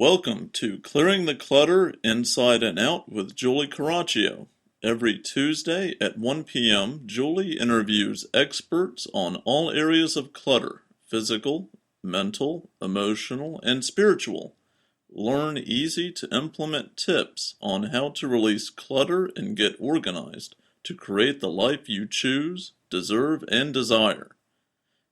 Welcome to Clearing the Clutter Inside and Out with Julie Caraccio. Every Tuesday at 1 p.m., Julie interviews experts on all areas of clutter: physical, mental, emotional, and spiritual. Learn easy to implement tips on how to release clutter and get organized to create the life you choose, deserve, and desire.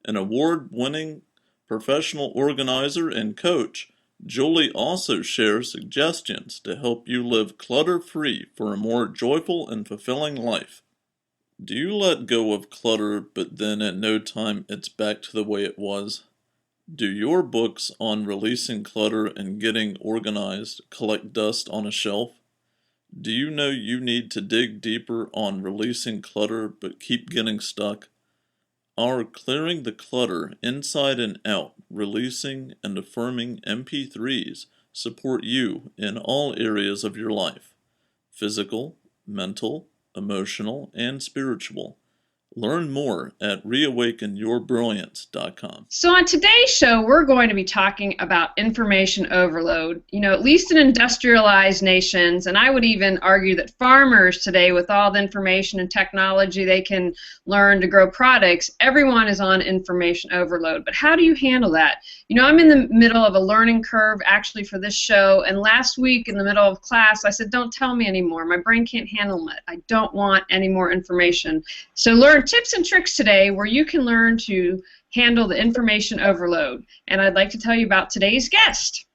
An award-winning professional organizer and coach, Julie also shares suggestions to help you live clutter-free for a more joyful and fulfilling life. Do you let go of clutter, but then at no time it's back to the way it was? Do your books on releasing clutter and getting organized collect dust on a shelf? Do you know you need to dig deeper on releasing clutter but keep getting stuck? Our Clearing the Clutter Inside and Out, Releasing and Affirming MP3s support you in all areas of your life: physical, mental, emotional, and spiritual. Learn more at reawakenyourbrilliance.com. So on today's show, we're going to be talking about information overload. At least in industrialized nations, and I would even argue that farmers today, with all the information and technology they can learn to grow products, everyone is on information overload. But how do you handle that? I'm in the middle of a learning curve actually for this show, and last week in the middle of class, I said, don't tell me anymore. My brain can't handle it. I don't want any more information. So learn tips and tricks today where you can learn to handle the information overload. And I'd like to tell you about today's guest.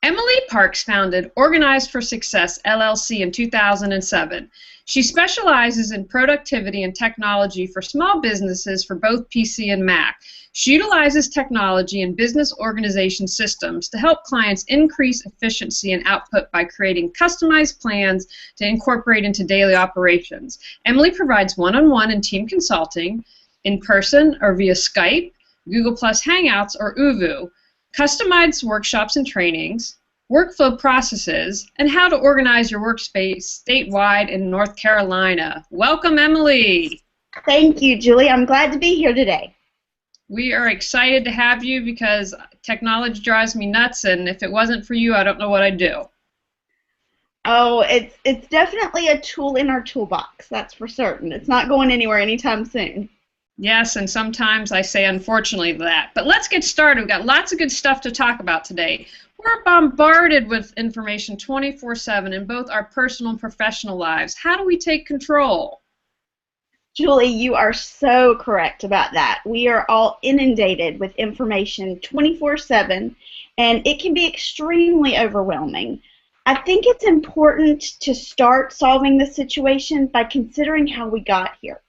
Emily Parks founded Organized for Success, LLC in 2007. She specializes in productivity and technology for small businesses for both PC and Mac. She utilizes technology and business organization systems to help clients increase efficiency and output by creating customized plans to incorporate into daily operations. Emily provides one-on-one and team consulting in person or via Skype, Google Plus Hangouts, or Uvu, customized workshops and trainings, workflow processes, and how to organize your workspace statewide in North Carolina. Welcome, Emily. Thank you, Julie. I'm glad to be here today. We are excited to have you because technology drives me nuts, and if it wasn't for you, I don't know what I'd do. Oh, it's definitely a tool in our toolbox, that's for certain. It's not going anywhere anytime soon. Yes, and sometimes I say unfortunately that. But let's get started. We've got lots of good stuff to talk about today. We're bombarded with information 24/7 in both our personal and professional lives. How do we take control? Julie, you are so correct about that. We are all inundated with information 24/7, and it can be extremely overwhelming. I think it's important to start solving the situation by considering how we got here.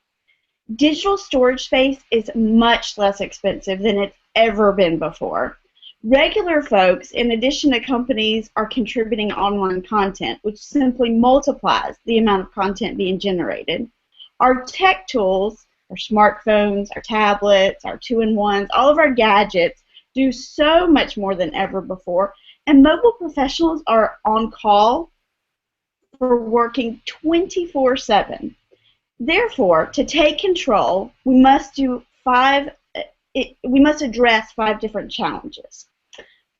Digital storage space is much less expensive than it's ever been before. Regular folks, in addition to companies, are contributing online content, which simply multiplies the amount of content being generated. Our tech tools, our smartphones, our tablets, our two-in-ones, all of our gadgets do so much more than ever before, and mobile professionals are on call for working 24/7. Therefore, to take control, we must address 5 different challenges.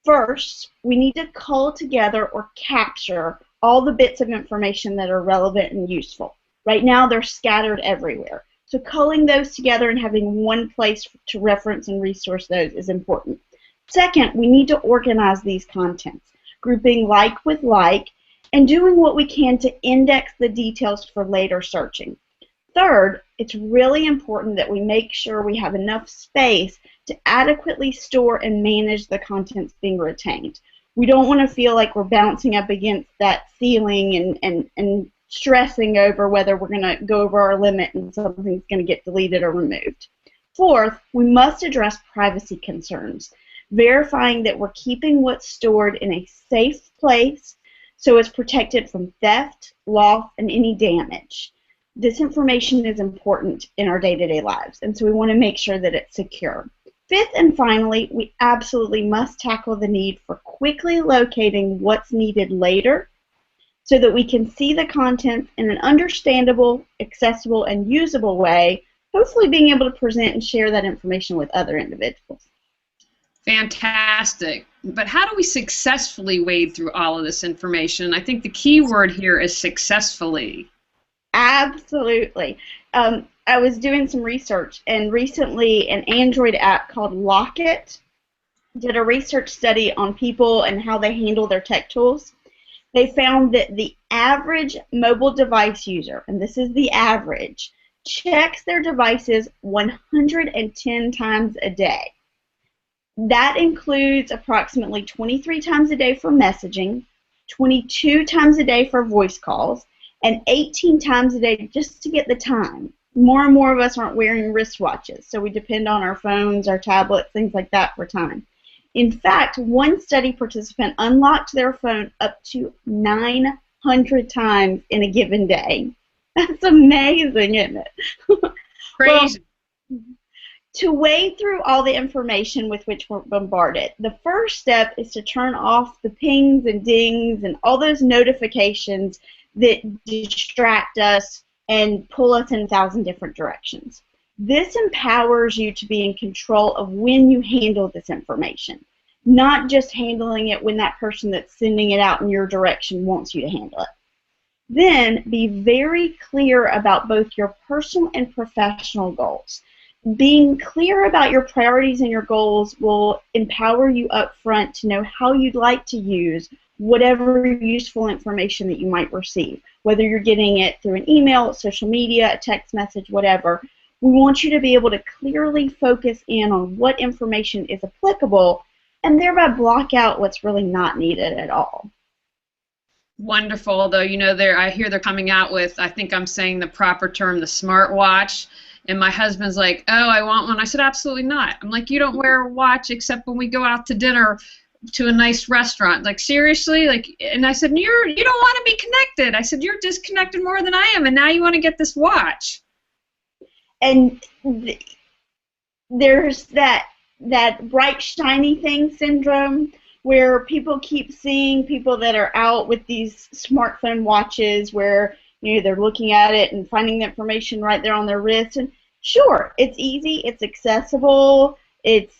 First, we need to cull together or capture all the bits of information that are relevant and useful. Right now, they're scattered everywhere. So culling those together and having one place to reference and resource those is important. Second, we need to organize these contents, grouping like with like, and doing what we can to index the details for later searching. Third, it's really important that we make sure we have enough space to adequately store and manage the contents being retained. We don't want to feel like we're bouncing up against that ceiling and stressing over whether we're going to go over our limit and something's going to get deleted or removed. Fourth, we must address privacy concerns, verifying that we're keeping what's stored in a safe place so it's protected from theft, loss, and any damage. This information is important in our day-to-day lives, and so we want to make sure that it's secure. Fifth and finally, we absolutely must tackle the need for quickly locating what's needed later so that we can see the contents in an understandable, accessible, and usable way, hopefully being able to present and share that information with other individuals. Fantastic. But how do we successfully wade through all of this information? I think the key word here is successfully. Absolutely. I was doing some research, and recently an Android app called Lock It did a research study on people and how they handle their tech tools. They found that the average mobile device user, and this is the average, checks their devices 110 times a day. That includes approximately 23 times a day for messaging, 22 times a day for voice calls, and 18 times a day just to get the time. More and more of us aren't wearing wristwatches, so we depend on our phones, our tablets, things like that for time. In fact, one study participant unlocked their phone up to 900 times in a given day. That's amazing, isn't it? Crazy. Well, to wade through all the information with which we're bombarded, the first step is to turn off the pings and dings and all those notifications that distract us and pull us in 1,000 different directions. This empowers you to be in control of when you handle this information, not just handling it when that person that's sending it out in your direction wants you to handle it. Then be very clear about both your personal and professional goals. Being clear about your priorities and your goals will empower you up front to know how you'd like to use whatever useful information that you might receive, whether you're getting it through an email, social media, a text message, whatever. We want you to be able to clearly focus in on what information is applicable and thereby block out what's really not needed at all. Wonderful, though, you know, I hear they're coming out with, I think I'm saying the proper term, the smartwatch. And my husband's like, oh, I want one. I said, absolutely not. I'm like, you don't wear a watch except when we go out to dinner to a nice restaurant. Like, seriously? Like, and I said, you don't want to be connected. I said, you're disconnected more than I am, and now you want to get this watch. And there's that bright, shiny thing syndrome where people keep seeing people that are out with these smartphone watches where they're looking at it and finding the information right there on their wrist. And sure, it's easy, it's accessible, it's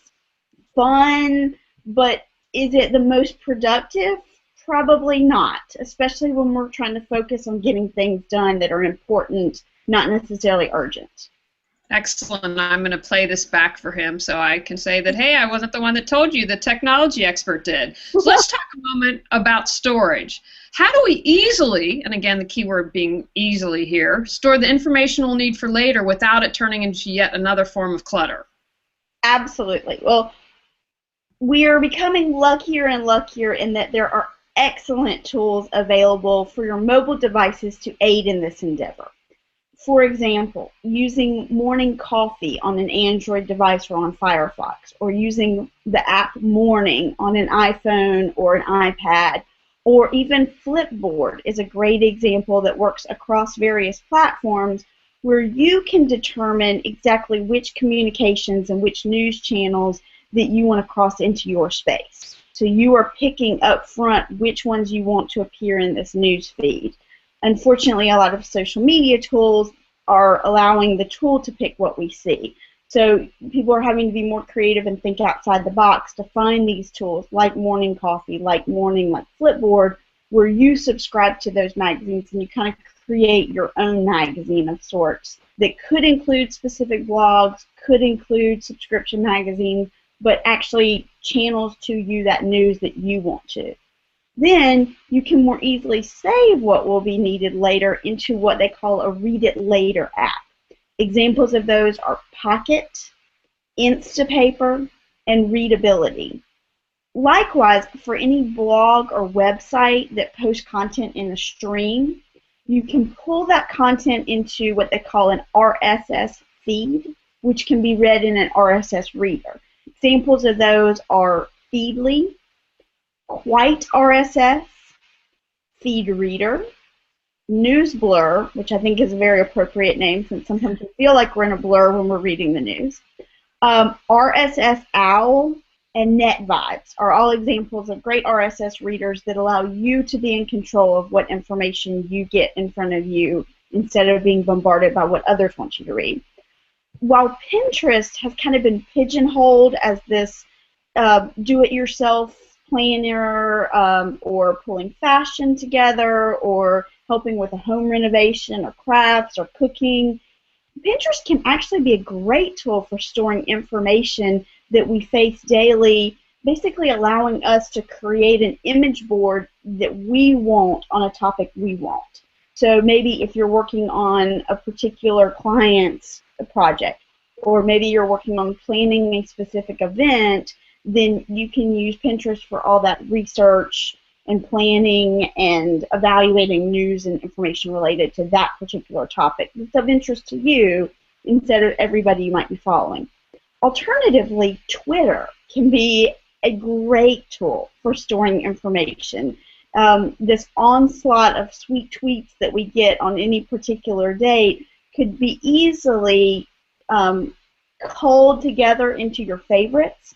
fun, but is it the most productive? Probably not, especially when we're trying to focus on getting things done that are important, not necessarily urgent. Excellent. I'm going to play this back for him so I can say that, hey, I wasn't the one that told you, the technology expert did. So let's talk a moment about storage. How do we easily, and again the key word being easily here, store the information we'll need for later without it turning into yet another form of clutter? Absolutely. Well, we are becoming luckier and luckier in that there are excellent tools available for your mobile devices to aid in this endeavor. For example, using Morning Coffee on an Android device or on Firefox, or using the app Morning on an iPhone or an iPad, or even Flipboard is a great example that works across various platforms where you can determine exactly which communications and which news channels that you want to cross into your space. So you are picking up front which ones you want to appear in this news feed. Unfortunately, a lot of social media tools are allowing the tool to pick what we see. So people are having to be more creative and think outside the box to find these tools like Morning Coffee, like Morning, like Flipboard, where you subscribe to those magazines and you kind of create your own magazine of sorts that could include specific blogs, could include subscription magazines, but actually channels to you that news that you want to. Then you can more easily save what will be needed later into what they call a Read It Later app. Examples of those are Pocket, Instapaper, and Readability. Likewise, for any blog or website that posts content in a stream, you can pull that content into what they call an RSS feed, which can be read in an RSS reader. Examples of those are Feedly, Quite RSS, Feed Reader, NewsBlur, which I think is a very appropriate name since sometimes we feel like we're in a blur when we're reading the news. RSS Owl and NetVibes are all examples of great RSS readers that allow you to be in control of what information you get in front of you instead of being bombarded by what others want you to read. While Pinterest has kind of been pigeonholed as this do-it-yourself planner or pulling fashion together or helping with a home renovation or crafts or cooking. Pinterest can actually be a great tool for storing information that we face daily, basically allowing us to create an image board that we want on a topic we want. So maybe if you're working on a particular client's project, or maybe you're working on planning a specific event, then you can use Pinterest for all that research and planning and evaluating news and information related to that particular topic that's of interest to you instead of everybody you might be following. Alternatively, Twitter can be a great tool for storing information. This onslaught of sweet tweets that we get on any particular date could be easily culled together into your favorites.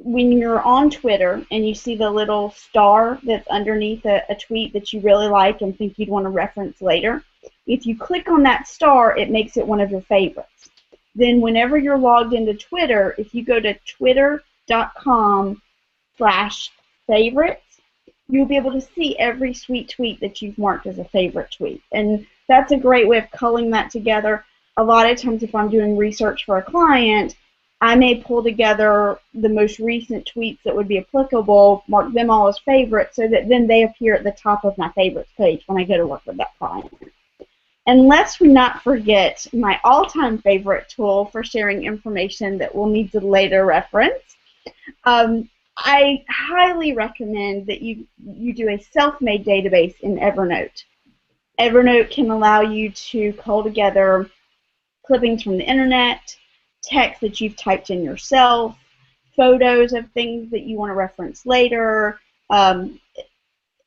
When you're on Twitter and you see the little star that's underneath a tweet that you really like and think you'd want to reference later, if you click on that star, it makes it one of your favorites. Then whenever you're logged into Twitter, if you go to twitter.com/favorites, you'll be able to see every sweet tweet that you've marked as a favorite tweet. And that's a great way of culling that together. A lot of times if I'm doing research for a client, I may pull together the most recent tweets that would be applicable, mark them all as favorites, so that then they appear at the top of my favorites page when I go to work with that client. And let's not forget my all-time favorite tool for sharing information that we'll need to later reference. I highly recommend that you do a self-made database in Evernote. Evernote can allow you to cull together clippings from the internet, text that you've typed in yourself, photos of things that you want to reference later,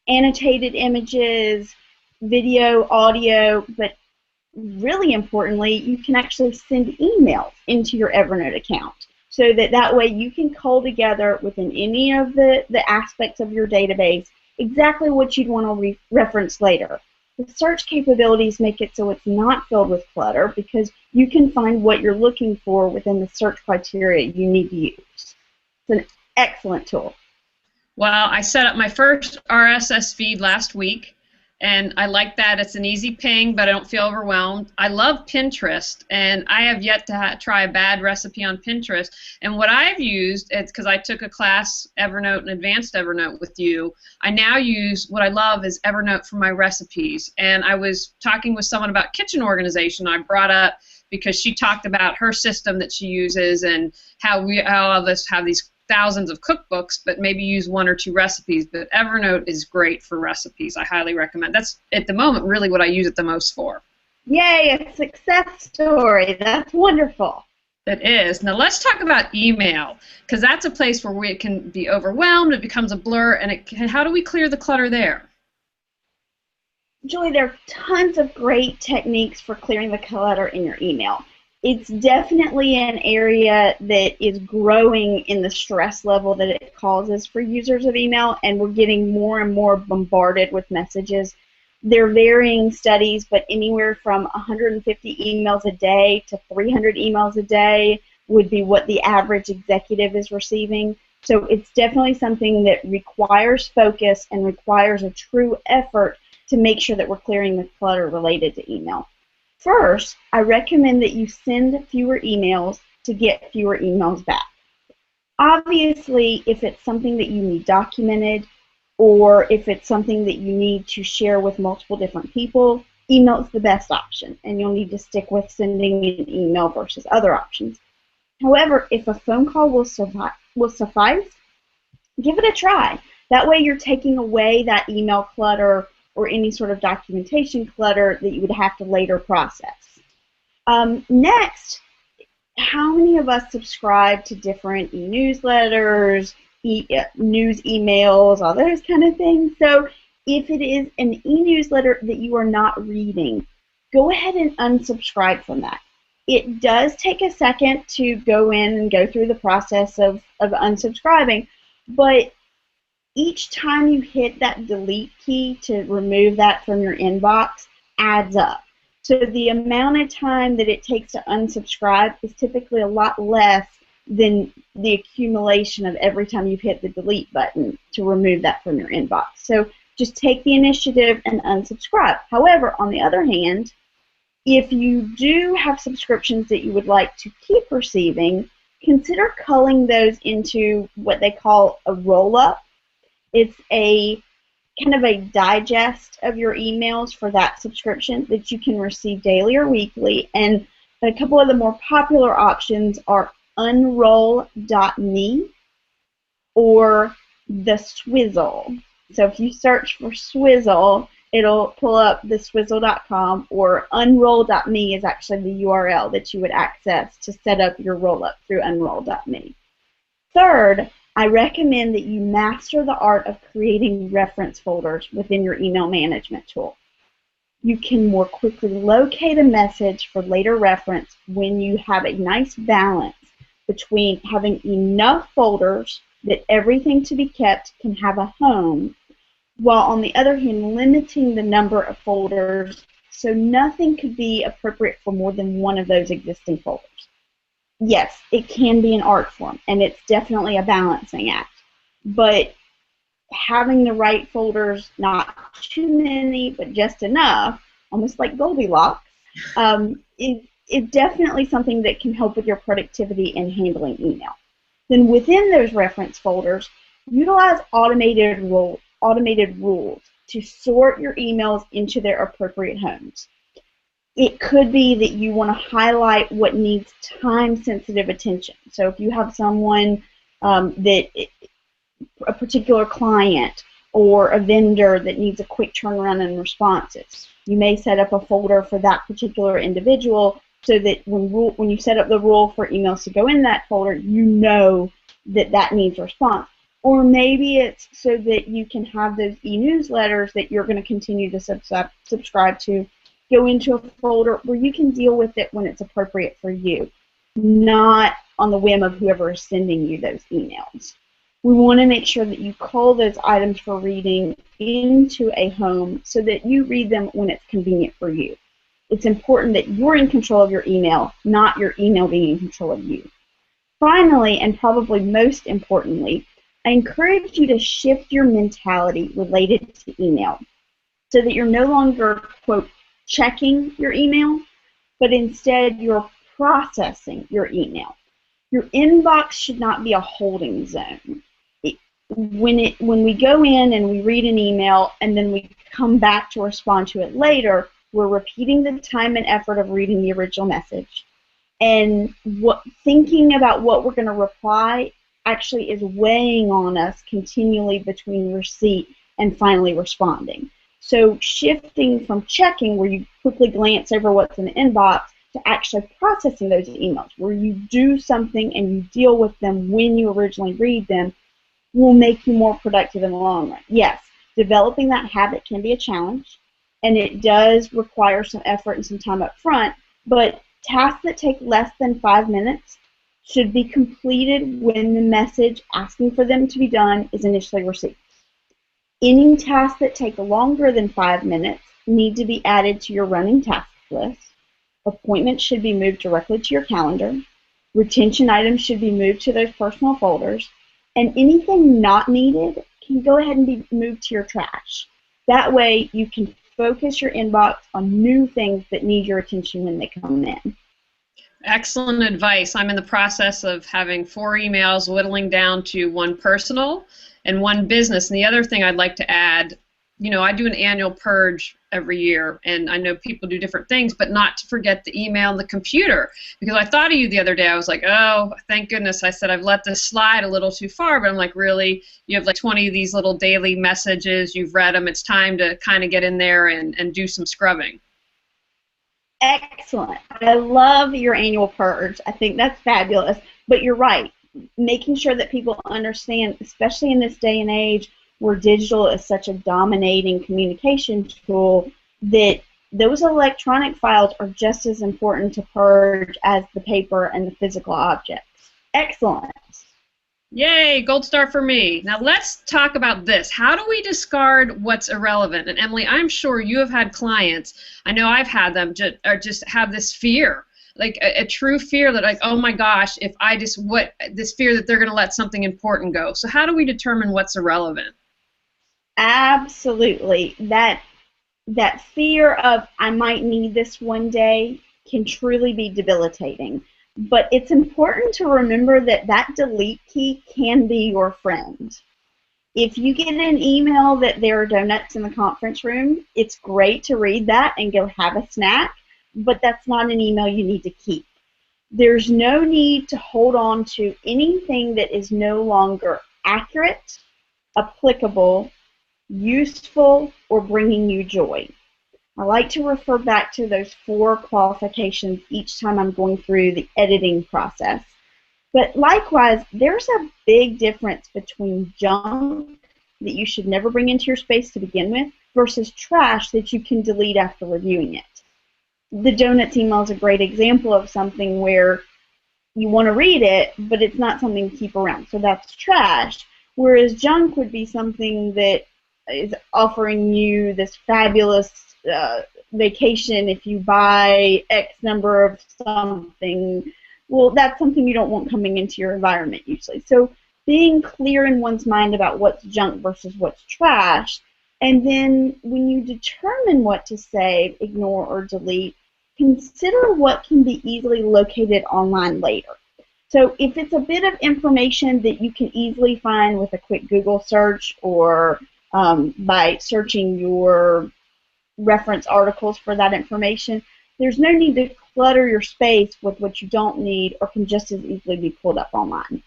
annotated images, video, audio, but really importantly, you can actually send emails into your Evernote account so that way you can cull together within any of the aspects of your database exactly what you'd want to reference later. The search capabilities make it so it's not filled with clutter because you can find what you're looking for within the search criteria you need to use. It's an excellent tool. Well, I set up my first RSS feed last week, and I like that. It's an easy ping, but I don't feel overwhelmed. I love Pinterest, and I have yet to try a bad recipe on Pinterest. And what I've used, it's because I took a class, Evernote and Advanced Evernote with you, I now use, what I love is Evernote for my recipes. And I was talking with someone about kitchen organization. I brought up, because she talked about her system that she uses and how all of us have these thousands of cookbooks, but maybe use one or two recipes. But Evernote is great for recipes. I highly recommend. That's, at the moment, really what I use it the most for. Yay, a success story. That's wonderful. It is. Now let's talk about email, because that's a place where we can be overwhelmed. It becomes a blur, and how do we clear the clutter there? Julie, there are tons of great techniques for clearing the clutter in your email. It's definitely an area that is growing in the stress level that it causes for users of email, and we're getting more and more bombarded with messages. There are varying studies, but anywhere from 150 emails a day to 300 emails a day would be what the average executive is receiving. So it's definitely something that requires focus and requires a true effort to make sure that we're clearing the clutter related to email. First, I recommend that you send fewer emails to get fewer emails back. Obviously, if it's something that you need documented, or if it's something that you need to share with multiple different people, email is the best option, and you'll need to stick with sending an email versus other options. However, if a phone call will suffice, give it a try. That way you're taking away that email clutter or any sort of documentation clutter that you would have to later process. Next, how many of us subscribe to different e-newsletters, news emails, all those kind of things? So if it is an e-newsletter that you are not reading, go ahead and unsubscribe from that. It does take a second to go in and go through the process of unsubscribing, but each time you hit that delete key to remove that from your inbox adds up. So the amount of time that it takes to unsubscribe is typically a lot less than the accumulation of every time you've hit the delete button to remove that from your inbox. So just take the initiative and unsubscribe. However, on the other hand, if you do have subscriptions that you would like to keep receiving, consider culling those into what they call a roll-up. It's a kind of a digest of your emails for that subscription that you can receive daily or weekly. And a couple of the more popular options are unroll.me or the Swizzle. So if you search for Swizzle, it'll pull up the swizzle.com, or unroll.me is actually the URL that you would access to set up your roll-up through unroll.me. Third, I recommend that you master the art of creating reference folders within your email management tool. You can more quickly locate a message for later reference when you have a nice balance between having enough folders that everything to be kept can have a home, while on the other hand limiting the number of folders so nothing could be appropriate for more than one of those existing folders. Yes, it can be an art form, and it's definitely a balancing act, but having the right folders, not too many, but just enough, almost like Goldilocks, is definitely something that can help with your productivity in handling email. Then within those reference folders, utilize automated rules to sort your emails into their appropriate homes. It could be that you want to highlight what needs time-sensitive attention. So if you have someone a particular client or a vendor that needs a quick turnaround in responses, you may set up a folder for that particular individual so that when you set up the rule for emails to go in that folder, you know that that needs a response. Or maybe it's so that you can have those e-newsletters that you're going to continue to subscribe to go into a folder where you can deal with it when it's appropriate for you, not on the whim of whoever is sending you those emails. We want to make sure that you call those items for reading into a home so that you read them when it's convenient for you. It's important that you're in control of your email, not your email being in control of you. Finally, and probably most importantly, I encourage you to shift your mentality related to email so that you're no longer, quote, checking your email, but instead you're processing your email. Your inbox should not be a holding zone. When we go in and we read an email and then we come back to respond to it later, we're repeating the time and effort of reading the original message. And thinking about what we're going to reply actually is weighing on us continually between receipt and finally responding. So shifting from checking, where you quickly glance over what's in the inbox, to actually processing those emails, where you do something and you deal with them when you originally read them, will make you more productive in the long run. Yes, developing that habit can be a challenge, and it does require some effort and some time up front, but tasks that take less than 5 minutes should be completed when the message asking for them to be done is initially received. Any tasks that take longer than 5 minutes need to be added to your running task list. Appointments should be moved directly to your calendar. Retention items should be moved to those personal folders. And anything not needed can go ahead and be moved to your trash. That way you can focus your inbox on new things that need your attention when they come in. Excellent advice. I'm in the process of having 4 emails, whittling down to 1 personal and 1 business. And the other thing I'd like to add, I do an annual purge every year, and I know people do different things, but not to forget the email and the computer. Because I thought of you the other day. I was like, oh, thank goodness. I said I've let this slide a little too far, but I'm like, really? You have like 20 of these little daily messages. You've read them. It's time to kind of get in there and do some scrubbing. Excellent. I love your annual purge. I think that's fabulous. But you're right. Making sure that people understand, especially in this day and age where digital is such a dominating communication tool, that those electronic files are just as important to purge as the paper and the physical objects. Excellent. Yay, gold star for me. Now let's talk about this. How do we discard what's irrelevant? And Emily, I'm sure you have had clients, I know I've had them, just have this fear like a true fear that like, oh my gosh, if I just this fear that they're going to let something important go. So how do we determine what's irrelevant? Absolutely. That fear of I might need this one day can truly be debilitating. But it's important to remember that that delete key can be your friend. If you get an email that there are donuts in the conference room, it's great to read that and go have a snack, but that's not an email you need to keep. There's no need to hold on to anything that is no longer accurate, applicable, useful, or bringing you joy. I like to refer back to those 4 qualifications each time I'm going through the editing process. But likewise, there's a big difference between junk that you should never bring into your space to begin with versus trash that you can delete after reviewing it. The donuts email is a great example of something where you want to read it, but it's not something to keep around. So that's trash. Whereas junk would be something that is offering you this fabulous vacation if you buy X number of something. Well, that's something you don't want coming into your environment usually. So being clear in one's mind about what's junk versus what's trash, and then when you determine what to save, ignore, or delete, consider what can be easily located online later. So if it's a bit of information that you can easily find with a quick Google search or by searching your reference articles for that information, there's no need to clutter your space with what you don't need or can just as easily be pulled up online.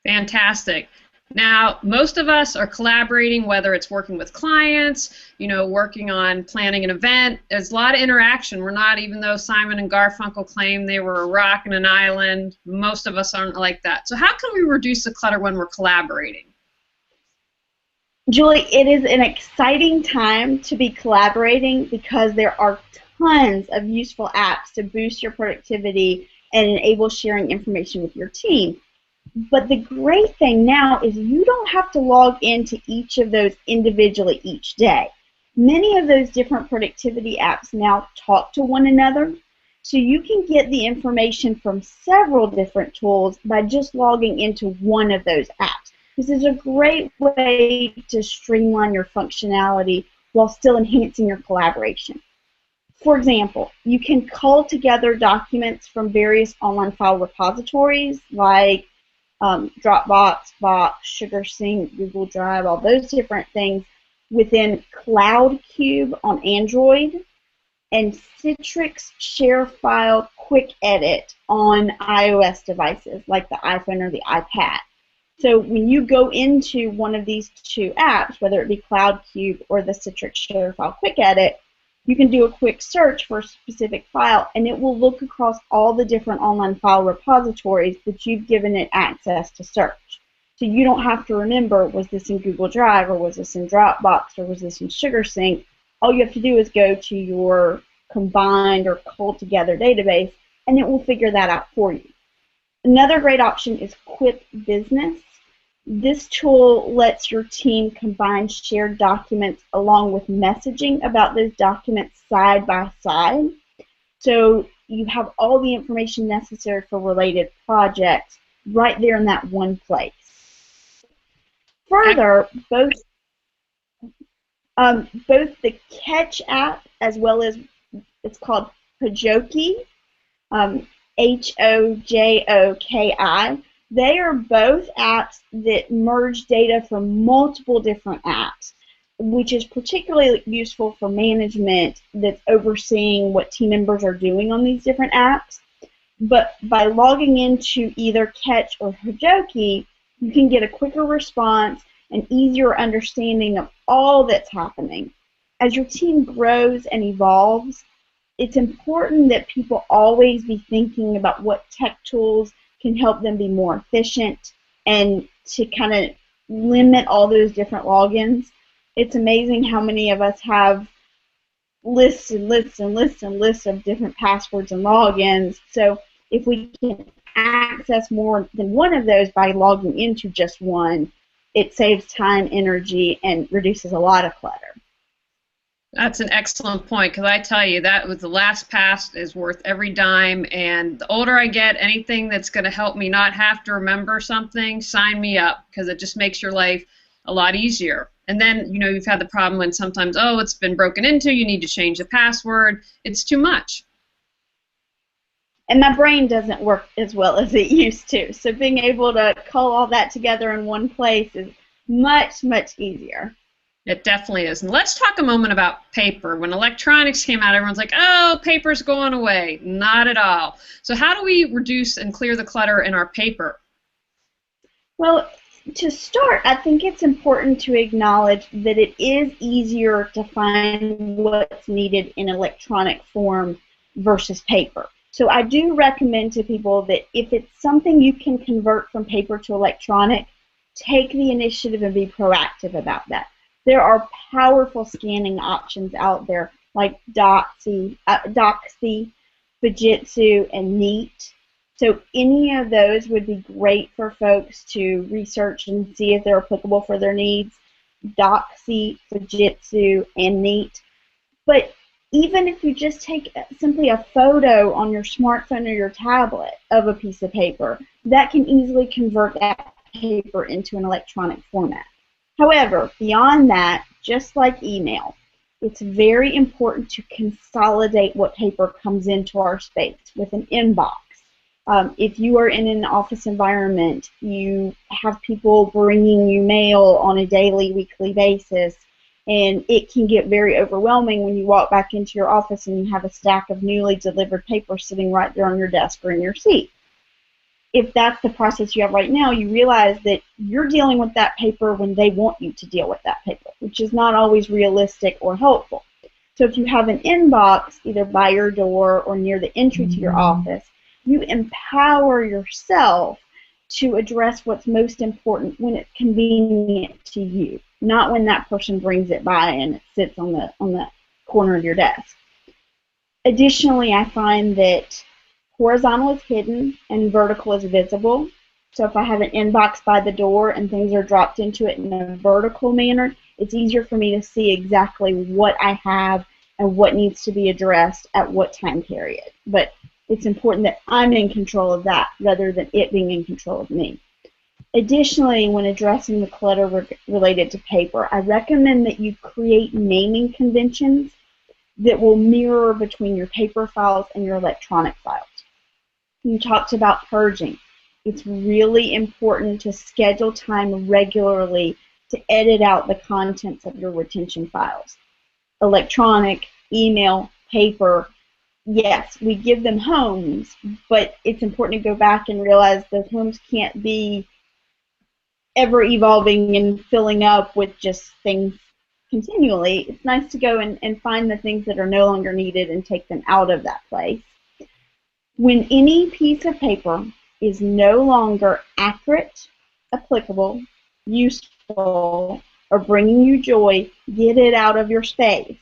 Fantastic. Now, most of us are collaborating, whether it's working with clients, working on planning an event. There's a lot of interaction. We're not, even though Simon and Garfunkel claim they were a rock and an island, most of us aren't like that. So how can we reduce the clutter when we're collaborating? Julie, it is an exciting time to be collaborating because there are tons of useful apps to boost your productivity and enable sharing information with your team. But the great thing now is you don't have to log into each of those individually each day. Many of those different productivity apps now talk to one another, so you can get the information from several different tools by just logging into one of those apps. This is a great way to streamline your functionality while still enhancing your collaboration. For example, you can cull together documents from various online file repositories like Dropbox, Box, SugarSync, Google Drive, all those different things within CloudCube on Android and Citrix ShareFile Quick Edit on iOS devices like the iPhone or the iPad. So when you go into one of these 2 apps, whether it be CloudCube or the Citrix ShareFile Quick Edit, you can do a quick search for a specific file, and it will look across all the different online file repositories that you've given it access to search. So you don't have to remember, was this in Google Drive, or was this in Dropbox, or was this in SugarSync? All you have to do is go to your combined or culled together database, and it will figure that out for you. Another great option is Quip Business. This tool lets your team combine shared documents along with messaging about those documents side by side. So you have all the information necessary for related projects right there in that one place. Further, both the Catch app as well as it's called Hojoki, Hojoki, they are both apps that merge data from multiple different apps, which is particularly useful for management that's overseeing what team members are doing on these different apps. But by logging into either Catch or Hojoki, you can get a quicker response and easier understanding of all that's happening. As your team grows and evolves, it's important that people always be thinking about what tech tools can help them be more efficient and to kind of limit all those different logins. It's amazing how many of us have lists and lists and lists and lists of different passwords and logins. So if we can access more than one of those by logging into just one, it saves time, energy, and reduces a lot of clutter. That's an excellent point, because I tell you, that was the last pass is worth every dime, and the older I get, anything that's going to help me not have to remember something, sign me up, because it just makes your life a lot easier. And then, you've had the problem when sometimes, oh, it's been broken into, you need to change the password. It's too much. And my brain doesn't work as well as it used to. So being able to call all that together in one place is much, much easier. It definitely is. And let's talk a moment about paper. When electronics came out, everyone's like, oh, paper's going away. Not at all. So how do we reduce and clear the clutter in our paper? Well, to start, I think it's important to acknowledge that it is easier to find what's needed in electronic form versus paper. So I do recommend to people that if it's something you can convert from paper to electronic, take the initiative and be proactive about that. There are powerful scanning options out there like Doxy, Fujitsu, and Neat. So any of those would be great for folks to research and see if they're applicable for their needs. Doxy, Fujitsu, and Neat. But even if you just take simply a photo on your smartphone or your tablet of a piece of paper, that can easily convert that paper into an electronic format. However, beyond that, just like email, it's very important to consolidate what paper comes into our space with an inbox. If you are in an office environment, you have people bringing you mail on a daily, weekly basis, and it can get very overwhelming when you walk back into your office and you have a stack of newly delivered paper sitting right there on your desk or in your seat. If that's the process you have right now, you realize that you're dealing with that paper when they want you to deal with that paper, which is not always realistic or helpful. So if you have an inbox either by your door or near the entry to your office, you empower yourself to address what's most important when it's convenient to you, not when that person brings it by and it sits on the corner of your desk. Additionally, I find that horizontal is hidden and vertical is visible. So if I have an inbox by the door and things are dropped into it in a vertical manner, it's easier for me to see exactly what I have and what needs to be addressed at what time period. But it's important that I'm in control of that rather than it being in control of me. Additionally, when addressing the clutter related to paper, I recommend that you create naming conventions that will mirror between your paper files and your electronic files. You talked about purging. It's really important to schedule time regularly to edit out the contents of your retention files. Electronic, email, paper, yes, we give them homes, but it's important to go back and realize those homes can't be ever evolving and filling up with just things continually. It's nice to go and find the things that are no longer needed and take them out of that place. When any piece of paper is no longer accurate, applicable, useful, or bringing you joy, get it out of your space.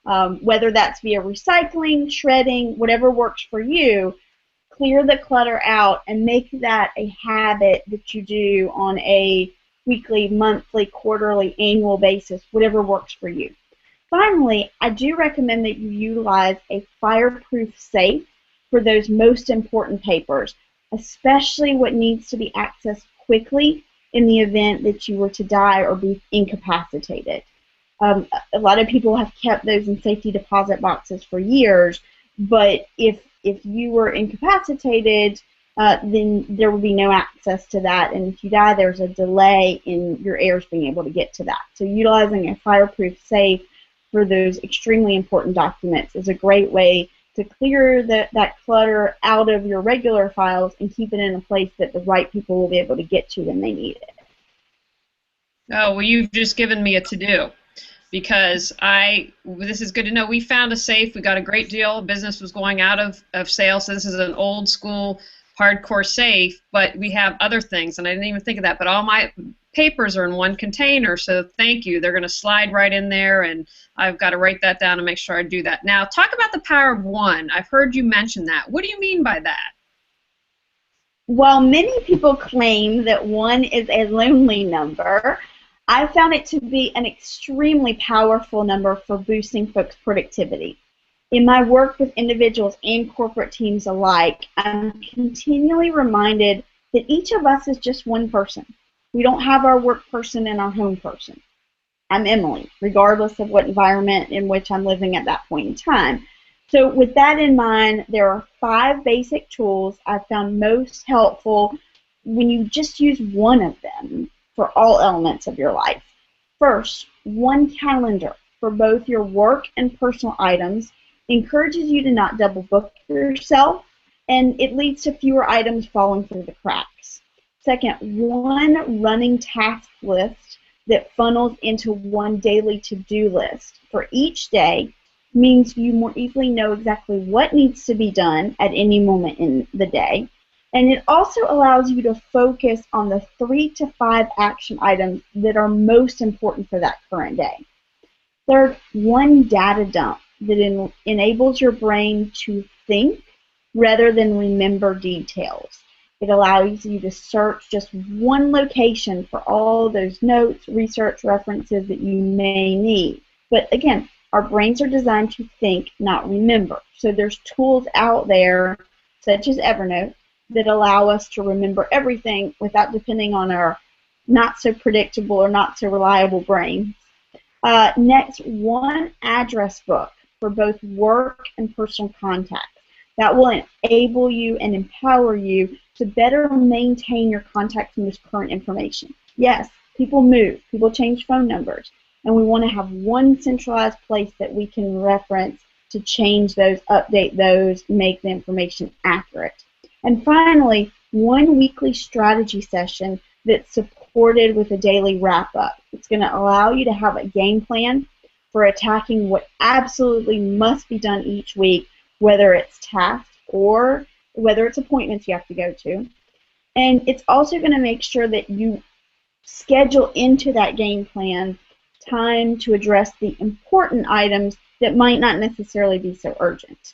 Whether that's via recycling, shredding, whatever works for you, clear the clutter out and make that a habit that you do on a weekly, monthly, quarterly, annual basis, whatever works for you. Finally, I do recommend that you utilize a fireproof safe for those most important papers, especially what needs to be accessed quickly in the event that you were to die or be incapacitated. A lot of people have kept those in safety deposit boxes for years, but if you were incapacitated, then there will be no access to that, and if you die, there's a delay in your heirs being able to get to that. So utilizing a fireproof safe for those extremely important documents is a great way to clear that clutter out of your regular files and keep it in a place that the right people will be able to get to when they need it. Oh, well, you've just given me a to-do, because this is good to know. We found a safe. We got a great deal. Business was going out of sale, so this is an old school hardcore safe, but we have other things, and I didn't even think of that, but all my papers are in one container, so thank you. They're going to slide right in there, and I've got to write that down and make sure I do that. Now, talk about the power of one. I've heard you mention that. What do you mean by that? While many people claim that one is a lonely number, I found it to be an extremely powerful number for boosting folks' productivity. In my work with individuals and corporate teams alike, I'm continually reminded that each of us is just one person. We don't have our work person and our home person. I'm Emily, regardless of what environment in which I'm living at that point in time. So with that in mind, there are 5 basic tools I found most helpful when you just use one of them for all elements of your life. First, one calendar for both your work and personal items encourages you to not double book yourself, and it leads to fewer items falling through the cracks. Second, one running task list that funnels into one daily to-do list for each day means you more easily know exactly what needs to be done at any moment in the day. And it also allows you to focus on the 3 to 5 action items that are most important for that current day. Third, one data dump that enables your brain to think rather than remember details. It allows you to search just one location for all those notes, research references that you may need. But again, our brains are designed to think, not remember. So there's tools out there, such as Evernote, that allow us to remember everything without depending on our not so predictable or not so reliable brain. Next, one address book for both work and personal contacts. That will enable you and empower you to better maintain your contact most current information. Yes, people move, people change phone numbers, and we want to have one centralized place that we can reference to change those, update those, make the information accurate. And finally, one weekly strategy session that's supported with a daily wrap-up. It's going to allow you to have a game plan for attacking what absolutely must be done each week, whether it's tasks or whether it's appointments you have to go to. And it's also going to make sure that you schedule into that game plan time to address the important items that might not necessarily be so urgent.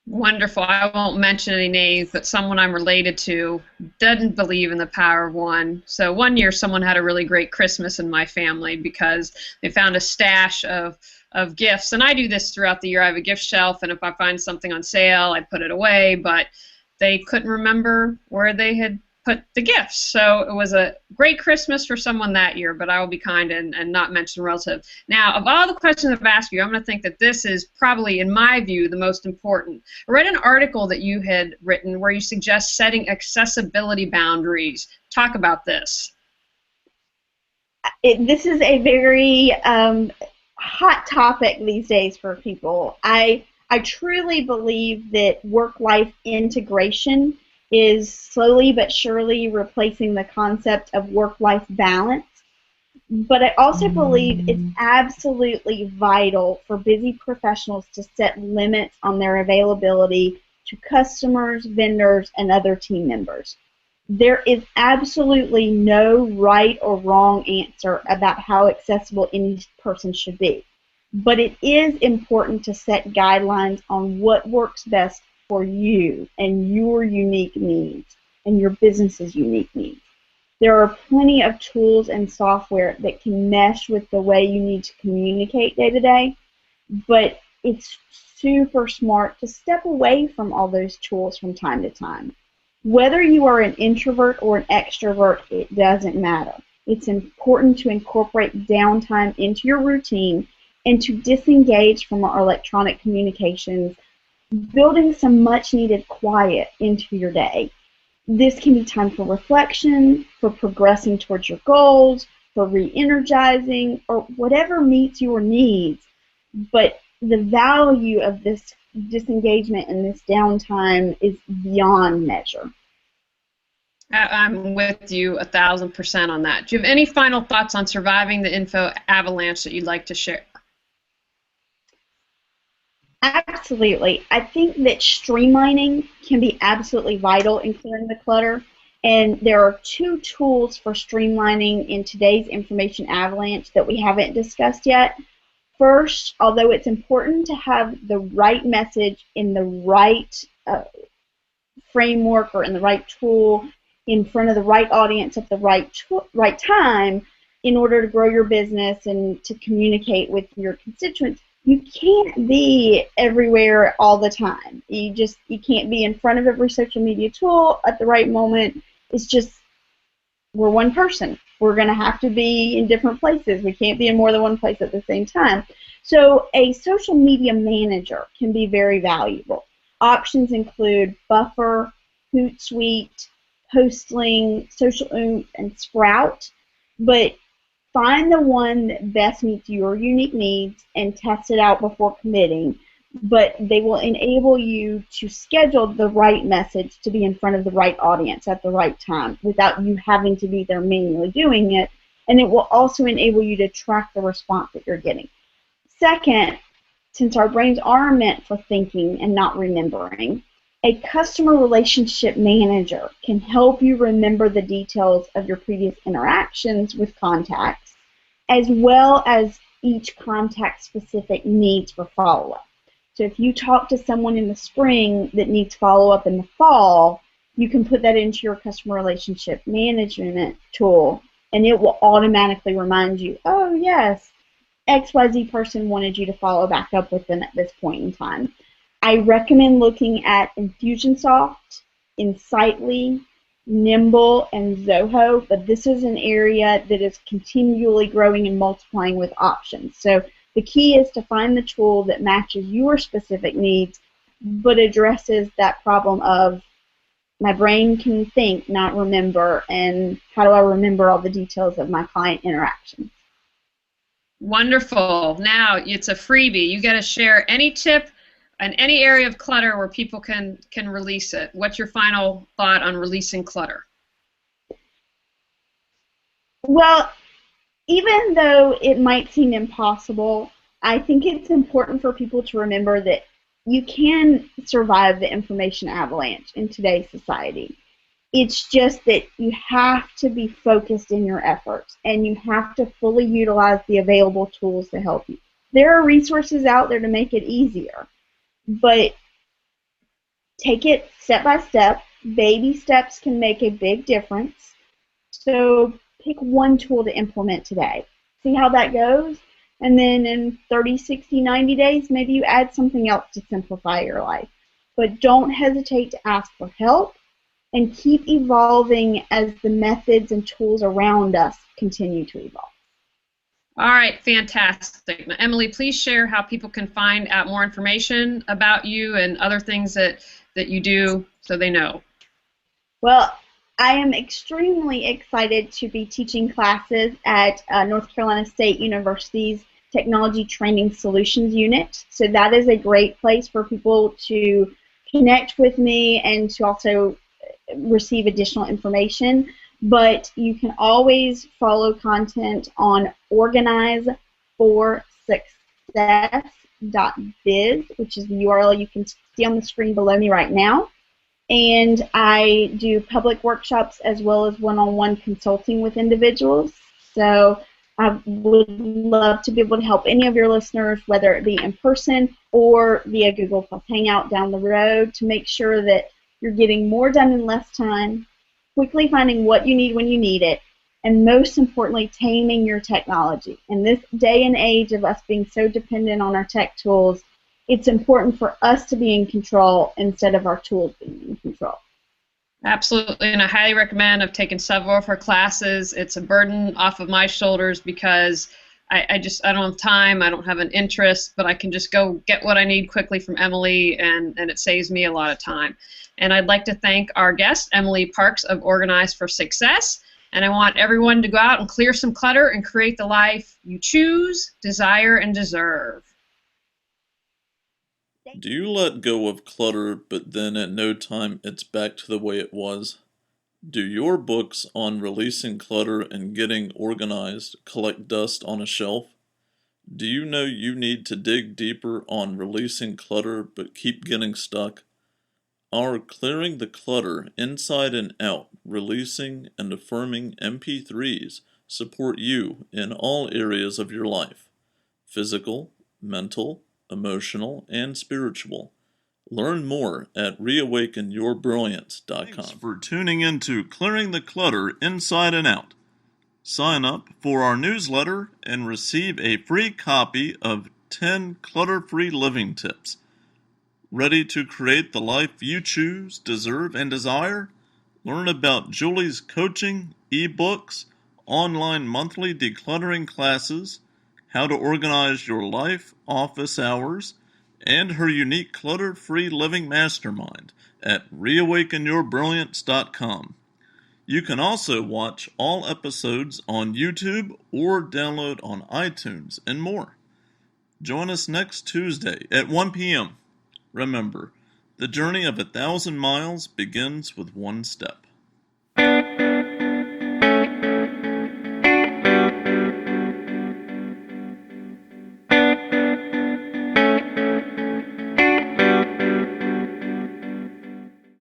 Wonderful. I won't mention any names, but someone I'm related to doesn't believe in the power of one. So one year someone had a really great Christmas in my family because they found a stash of gifts. And I do this throughout the year. I have a gift shelf, and if I find something on sale, I put it away. But they couldn't remember where they had put the gifts. So it was a great Christmas for someone that year, but I will be kind and not mention relative. Now, of all the questions I've asked you, I'm going to think that this is probably, in my view, the most important. I read an article that you had written where you suggest setting accessibility boundaries. Talk about this. This is a very hot topic these days for people. I truly believe that work-life integration is slowly but surely replacing the concept of work-life balance. But I also believe it's absolutely vital for busy professionals to set limits on their availability to customers, vendors, and other team members. There is absolutely no right or wrong answer about how accessible any person should be. But it is important to set guidelines on what works best for you and your unique needs and your business's unique needs. There are plenty of tools and software that can mesh with the way you need to communicate day to day, but it's super smart to step away from all those tools from time to time. Whether you are an introvert or an extrovert, it doesn't matter. It's important to incorporate downtime into your routine and to disengage from our electronic communications, building some much-needed quiet into your day. This can be time for reflection, for progressing towards your goals, for re-energizing, or whatever meets your needs. But the value of this disengagement and this downtime is beyond measure. I'm with you 1,000% on that. Do you have any final thoughts on surviving the info avalanche that you'd like to share? Absolutely. I think that streamlining can be absolutely vital in clearing the clutter. And there are 2 tools for streamlining in today's information avalanche that we haven't discussed yet. First, although it's important to have the right message in the right framework or in the right tool in front of the right audience at the right time, in order to grow your business and to communicate with your constituents, you can't be everywhere all the time. You can't be in front of every social media tool at the right moment. It's just, we're one person. We're going to have to be in different places. We can't be in more than one place at the same time. So a social media manager can be very valuable. Options include Buffer, Hootsuite, Postling, Social Oomph, and Sprout. But find the one that best meets your unique needs and test it out before committing. But they will enable you to schedule the right message to be in front of the right audience at the right time without you having to be there manually doing it. And it will also enable you to track the response that you're getting. Second, since our brains are meant for thinking and not remembering, a customer relationship manager can help you remember the details of your previous interactions with contacts, as well as each contact-specific needs for follow-up. So if you talk to someone in the spring that needs follow-up in the fall, you can put that into your customer relationship management tool, and it will automatically remind you, oh, yes, XYZ person wanted you to follow back up with them at this point in time. I recommend looking at Infusionsoft, Insightly, Nimble, and Zoho, but this is an area that is continually growing and multiplying with options. So the key is to find the tool that matches your specific needs, but addresses that problem of my brain can think, not remember, and how do I remember all the details of my client interactions? Wonderful. Now it's a freebie. You got to share any tip in any area of clutter where people can release it. What's your final thought on releasing clutter? Well, even though it might seem impossible, I think it's important for people to remember that you can survive the information avalanche in today's society. It's just that you have to be focused in your efforts, and you have to fully utilize the available tools to help you. There are resources out there to make it easier, but take it step by step. Baby steps can make a big difference. So pick one tool to implement today. See how that goes, and then in 30, 60, 90 days, maybe you add something else to simplify your life. But don't hesitate to ask for help, and keep evolving as the methods and tools around us continue to evolve. All right, fantastic. Now, Emily, please share how people can find out more information about you and other things that you do so they know. Well, I am extremely excited to be teaching classes at North Carolina State University's Technology Training Solutions Unit. So that is a great place for people to connect with me and to also receive additional information. But you can always follow content on organizeforsuccess.biz, which is the URL you can see on the screen below me right now. And I do public workshops as well as one-on-one consulting with individuals. So I would love to be able to help any of your listeners, whether it be in person or via Google Plus Hangout down the road, to make sure that you're getting more done in less time, quickly finding what you need when you need it, and most importantly, taming your technology. In this day and age of us being so dependent on our tech tools, it's important for us to be in control instead of our tools being in control. Absolutely, and I highly recommend. I've taken several of her classes. It's a burden off of my shoulders because I don't have time, I don't have an interest, but I can just go get what I need quickly from Emily, and it saves me a lot of time. And I'd like to thank our guest, Emily Parks of Organize for Success, and I want everyone to go out and clear some clutter and create the life you choose, desire, and deserve. Do you let go of clutter, but then at no time it's back to the way it was? Do your books on releasing clutter and getting organized collect dust on a shelf? Do you know you need to dig deeper on releasing clutter but keep getting stuck? Our Clearing the Clutter Inside and Out, Releasing and Affirming MP3s support you in all areas of your life: physical, mental, emotional, and spiritual. Learn more at reawakenyourbrilliance.com. Thanks for tuning in to Clearing the Clutter Inside and Out. Sign up for our newsletter and receive a free copy of 10 clutter-free living tips. Ready to create the life you choose, deserve, and desire? Learn about Julie's coaching, ebooks, online monthly decluttering classes, how to organize your life, office hours, and her unique clutter-free living mastermind at reawakenyourbrilliance.com. You can also watch all episodes on YouTube or download on iTunes and more. Join us next Tuesday at 1 p.m. Remember, the journey of 1,000 miles begins with one step.